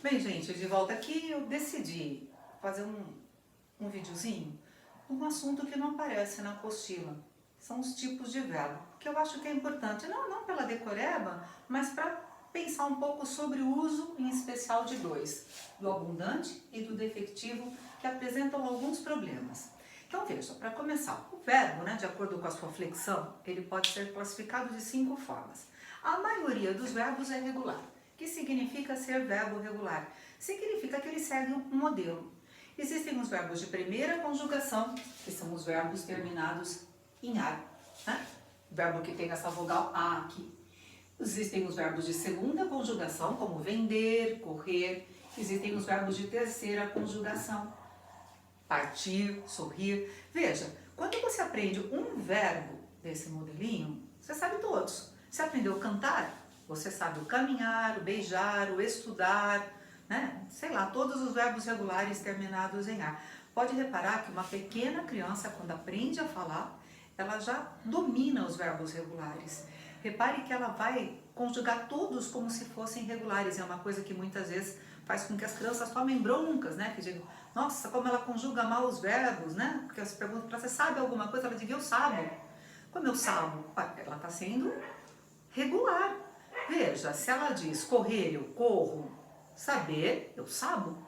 Bem, gente, de volta aqui, eu decidi fazer um videozinho, um assunto que não aparece na apostila. São os tipos de verbo, que eu acho que é importante, não pela decoreba, mas para pensar um pouco sobre o uso, em especial de dois, do abundante e do defectivo, que apresentam alguns problemas. Então veja, para começar, o verbo, de acordo com a sua flexão, ele pode ser classificado de 5 formas. A maioria dos verbos é regular. Que significa ser verbo regular? Significa que ele segue um modelo. Existem os verbos de primeira conjugação, que são os verbos terminados em ar, O verbo que tem essa vogal A aqui. Existem os verbos de segunda conjugação, como vender, correr. Existem os verbos de terceira conjugação, partir, sorrir. Veja, quando você aprende um verbo desse modelinho, você sabe todos. Você aprendeu a cantar? Você sabe o caminhar, o beijar, o estudar, Sei lá, todos os verbos regulares terminados em ar. Pode reparar que uma pequena criança, quando aprende a falar, ela já domina os verbos regulares. Repare que ela vai conjugar todos como se fossem regulares. É uma coisa que muitas vezes faz com que as crianças tomem broncas, Que digam, nossa, como ela conjuga mal os verbos, Porque as perguntas para você sabe alguma coisa, ela diz, eu sabo. Como eu sabo? Ela está sendo regular. Veja, se ela diz correr, eu corro, saber, eu sabo.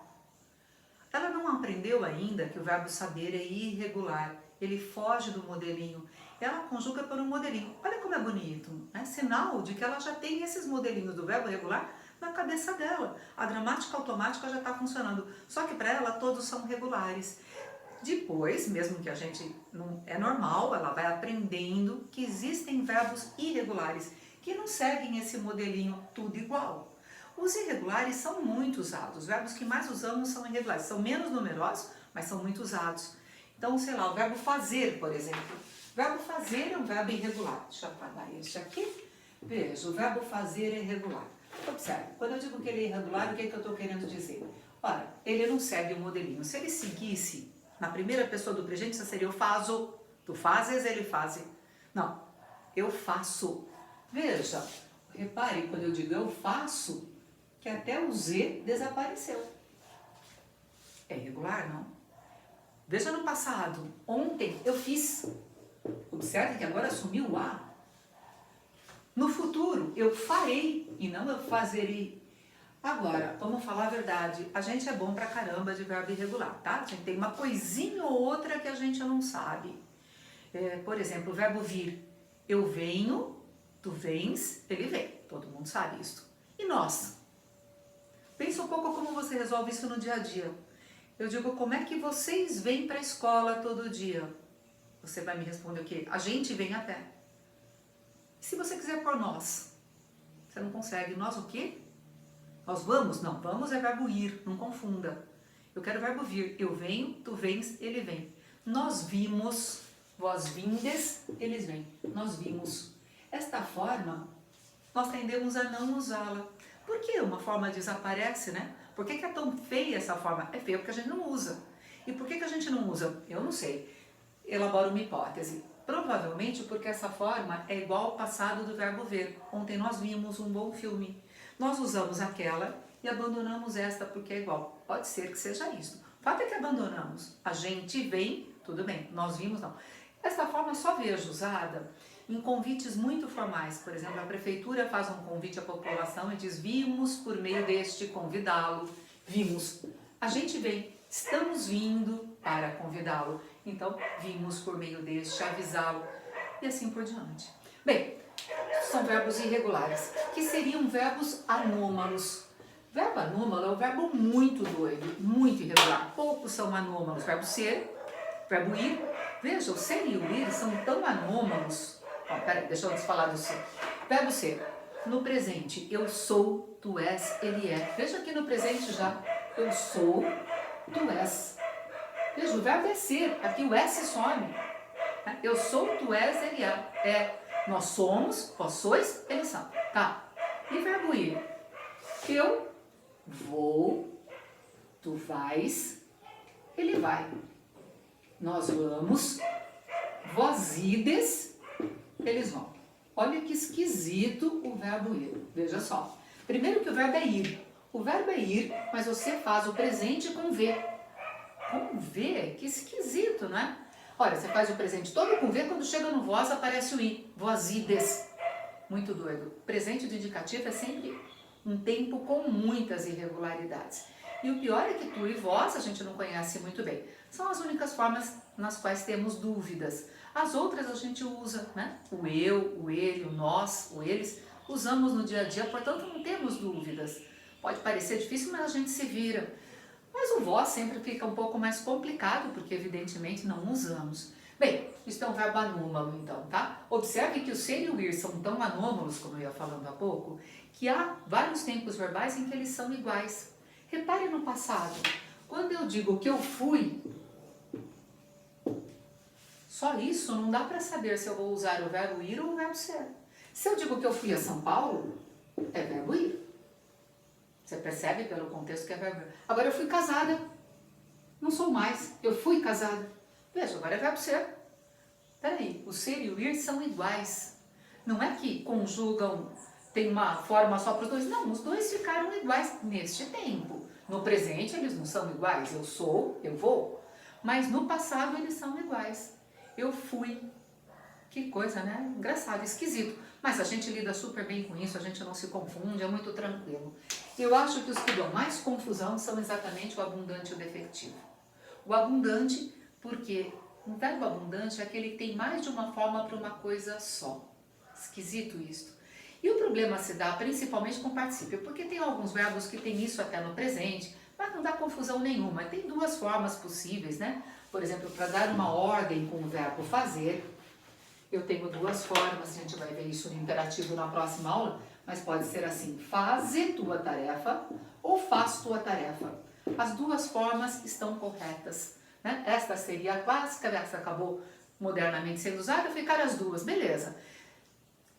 Ela não aprendeu ainda que o verbo saber é irregular, ele foge do modelinho. Ela conjuga por um modelinho. Olha como é bonito, Sinal de que ela já tem esses modelinhos do verbo regular na cabeça dela. A gramática automática já está funcionando, só que para ela todos são regulares. Depois, mesmo que a gente não é normal, ela vai aprendendo que existem verbos irregulares que não seguem esse modelinho tudo igual. Os irregulares são muito usados, os verbos que mais usamos são irregulares, são menos numerosos, mas são muito usados. Então, sei lá, o verbo fazer, por exemplo. O verbo fazer é um verbo irregular. Deixa eu apagar este aqui. Veja, o verbo fazer é irregular. Observe, quando eu digo que ele é irregular, o que é que eu estou querendo dizer? Ora, ele não segue o modelinho. Se ele seguisse na primeira pessoa do presente, isso seria eu faço. Tu fazes, ele faz. Não, eu faço. Veja, repare quando eu digo eu faço, que até o Z desapareceu. É irregular, não? Veja no passado. Ontem eu fiz. Observe que agora assumiu o A. No futuro, eu farei e não eu fazerei. Agora, vamos falar a verdade. A gente é bom pra caramba de verbo irregular, tá? A gente tem uma coisinha ou outra que a gente não sabe. Por exemplo, o verbo vir. Eu venho, tu vens, ele vem. Todo mundo sabe isso. E nós? Pensa um pouco como você resolve isso no dia a dia. Eu digo, como é que vocês vêm para a escola todo dia? Você vai me responder o quê? A gente vem a pé. E se você quiser pôr nós? Você não consegue. Nós o quê? Nós vamos? Não, vamos é verbo ir, não confunda. Eu quero o verbo vir. Eu venho, tu vens, ele vem. Nós vimos, vós vindes, eles vêm. Nós vimos. Esta forma, nós tendemos a não usá-la. Por que uma forma desaparece, Por que é tão feia essa forma? É feia porque a gente não usa. E por que a gente não usa? Eu não sei. Elaboro uma hipótese. Provavelmente porque essa forma é igual ao passado do verbo ver. Ontem nós vimos um bom filme. Nós usamos aquela e abandonamos esta porque é igual. Pode ser que seja isso. O fato é que abandonamos. A gente vem, tudo bem. Nós vimos, não. Essa forma só vejo usada em convites muito formais. Por exemplo, a prefeitura faz um convite à população e diz, vimos por meio deste convidá-lo. Vimos. A gente vem, estamos vindo para convidá-lo. Então, vimos por meio deste avisá-lo. E assim por diante. Bem, são verbos irregulares, que seriam verbos anômalos. Verbo anômalo é um verbo muito doido, muito irregular. Poucos são anômalos. Verbo ser, verbo ir. Veja, o ser e o ir são tão anômalos. Peraí, deixa eu falar do ser. Verbo ser. No presente, eu sou, tu és, ele é. Veja aqui no presente já. Eu sou, tu és. Veja, o verbo é ser. Aqui o S some. Eu sou, tu és, ele é. Nós somos, vós sois, eles são. Tá. E verbo ir? Eu vou, tu vais, ele vai. Nós vamos, vós ides, eles vão. Olha que esquisito o verbo ir. Veja só. Primeiro que o verbo é ir. O verbo é ir, mas você faz o presente com V. Com V? Que esquisito, né? Olha, você faz o presente todo com V, quando chega no voz aparece o I. Vós ides. Muito doido. Presente do indicativo é sempre um tempo com muitas irregularidades. E o pior é que tu e vós a gente não conhece muito bem. São as únicas formas nas quais temos dúvidas. As outras a gente usa, né? O eu, o ele, o nós, o eles, usamos no dia a dia, portanto não temos dúvidas. Pode parecer difícil, mas a gente se vira. Mas o vós sempre fica um pouco mais complicado, porque evidentemente não usamos. Bem, isso é um verbo anômalo então, tá? Observe que o ser e o ir são tão anômalos, como eu ia falando há pouco, que há vários tempos verbais em que eles são iguais. Repare no passado. Quando eu digo que eu fui, só isso não dá para saber se eu vou usar o verbo ir ou o verbo ser. Se eu digo que eu fui a São Paulo, é verbo ir. Você percebe pelo contexto que é verbo ir. Agora eu fui casada, não sou mais, eu fui casada. Veja, agora é verbo ser. Peraí, o ser e o ir são iguais. Não é que conjugam, tem uma forma só para os dois. Não, os dois ficaram iguais neste tempo. No presente eles não são iguais. Eu sou, eu vou. Mas no passado eles são iguais. Eu fui. Que coisa, né? Engraçado, esquisito. Mas a gente lida super bem com isso, a gente não se confunde, é muito tranquilo. Eu acho que os que dão mais confusão são exatamente o abundante e o defectivo. O abundante, porque um verbo abundante é aquele que tem mais de uma forma para uma coisa só. Esquisito isso. E o problema se dá principalmente com o particípio, porque tem alguns verbos que tem isso até no presente, mas não dá confusão nenhuma. Tem duas formas possíveis, né? Por exemplo, para dar uma ordem com o verbo fazer, eu tenho duas formas, a gente vai ver isso no imperativo na próxima aula, mas pode ser assim, faze tua tarefa ou faz tua tarefa. As duas formas estão corretas, né? Esta seria a clássica, essa acabou modernamente sendo usada, ficaram as duas, beleza.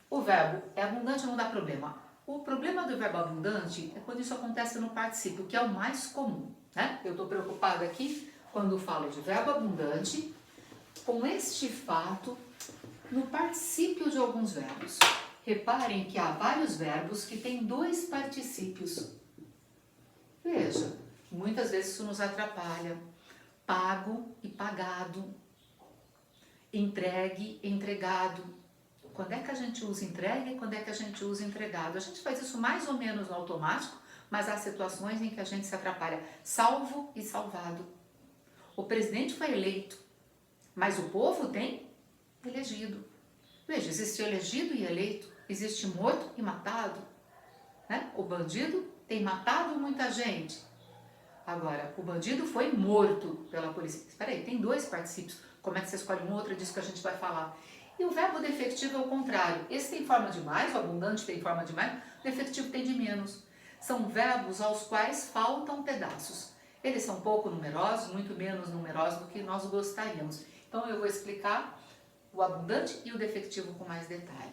O verbo é abundante, não dá problema. O problema do verbo abundante é quando isso acontece no particípio, que é o mais comum, né? Eu estou preocupada aqui, quando falo de verbo abundante, com este fato no particípio de alguns verbos. Reparem que há vários verbos que têm dois particípios. Veja, muitas vezes isso nos atrapalha. Pago e pagado. Entregue, entregado. Quando é que a gente usa entregue e quando é que a gente usa entregado? A gente faz isso mais ou menos no automático, mas há situações em que a gente se atrapalha. Salvo e salvado. O presidente foi eleito, mas o povo tem elegido. Veja, existe elegido e eleito, existe morto e matado, né? O bandido tem matado muita gente. Agora, o bandido foi morto pela polícia. Espera aí, tem dois particípios. Como é que você escolhe um outro? É disso que a gente vai falar. E o verbo defectivo é o contrário. Esse tem forma de mais, o abundante tem forma de mais, o defectivo tem de menos. São verbos aos quais faltam pedaços. Eles são pouco numerosos, muito menos numerosos do que nós gostaríamos. Então eu vou explicar o abundante e o defectivo com mais detalhe.